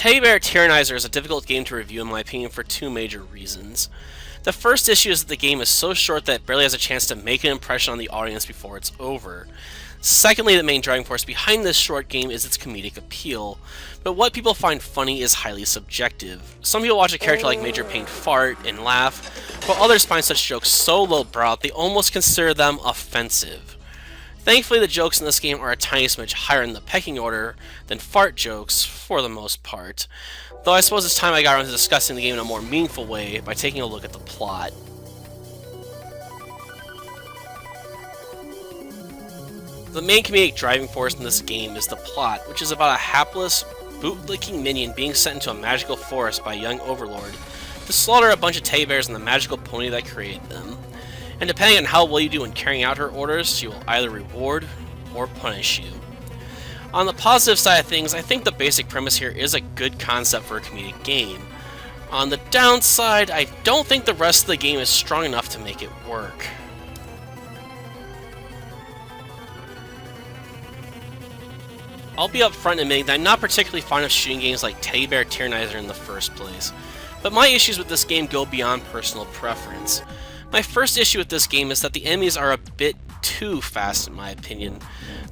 Teddy Bear Tyrannizer is a difficult game to review in my opinion for two major reasons. The first issue is that the game is so short that it barely has a chance to make an impression on the audience before it's over. Secondly, the main driving force behind this short game is its comedic appeal, but what people find funny is highly subjective. Some people watch a character like Major Payne fart and laugh, while others find such jokes so lowbrow they almost consider them offensive. Thankfully, the jokes in this game are a tiny smidge higher in the pecking order than fart jokes, for the most part. Though I suppose it's time I got around to discussing the game in a more meaningful way by taking a look at the plot. The main comedic driving force in this game is the plot, which is about a hapless, bootlicking minion being sent into a magical forest by a young overlord to slaughter a bunch of teddy bears and the magical pony that created them. And depending on how well you do in carrying out her orders, she will either reward or punish you. On the positive side of things, I think the basic premise here is a good concept for a comedic game. On the downside, I don't think the rest of the game is strong enough to make it work. I'll be upfront admitting that I'm not particularly fond of shooting games like Teddy Bear Tyrannizer in the first place, but my issues with this game go beyond personal preference. My first issue with this game is that the enemies are a bit too fast in my opinion.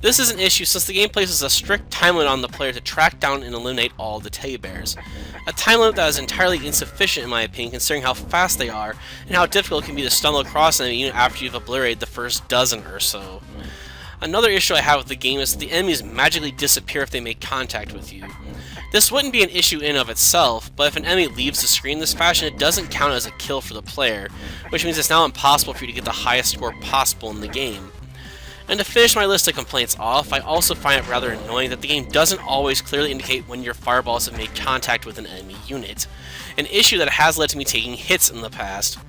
This is an issue since the game places a strict time limit on the player to track down and eliminate all the teddy bears. A time limit that is entirely insufficient in my opinion considering how fast they are and how difficult it can be to stumble across an enemy even after you've obliterated the first dozen or so. Another issue I have with the game is that the enemies magically disappear if they make contact with you. This wouldn't be an issue in and of itself, but if an enemy leaves the screen in this fashion, it doesn't count as a kill for the player, which means it's now impossible for you to get the highest score possible in the game. And to finish my list of complaints off, I also find it rather annoying that the game doesn't always clearly indicate when your fireballs have made contact with an enemy unit, an issue that has led to me taking hits in the past.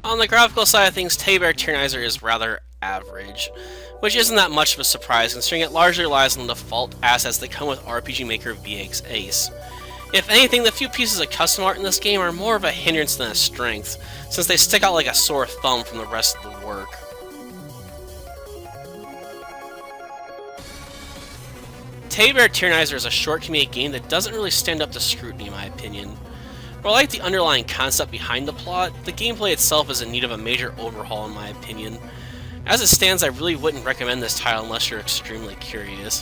On the graphical side of things, Teddy Bear Tyrannizer is rather average, which isn't that much of a surprise considering it largely relies on the default assets that come with RPG Maker VX Ace. If anything, the few pieces of custom art in this game are more of a hindrance than a strength, since they stick out like a sore thumb from the rest of the work. Teddy Bear Tyrannizer is a short comedic game that doesn't really stand up to scrutiny in my opinion. While I like the underlying concept behind the plot, the gameplay itself is in need of a major overhaul in my opinion. As it stands, I really wouldn't recommend this title unless you're extremely curious.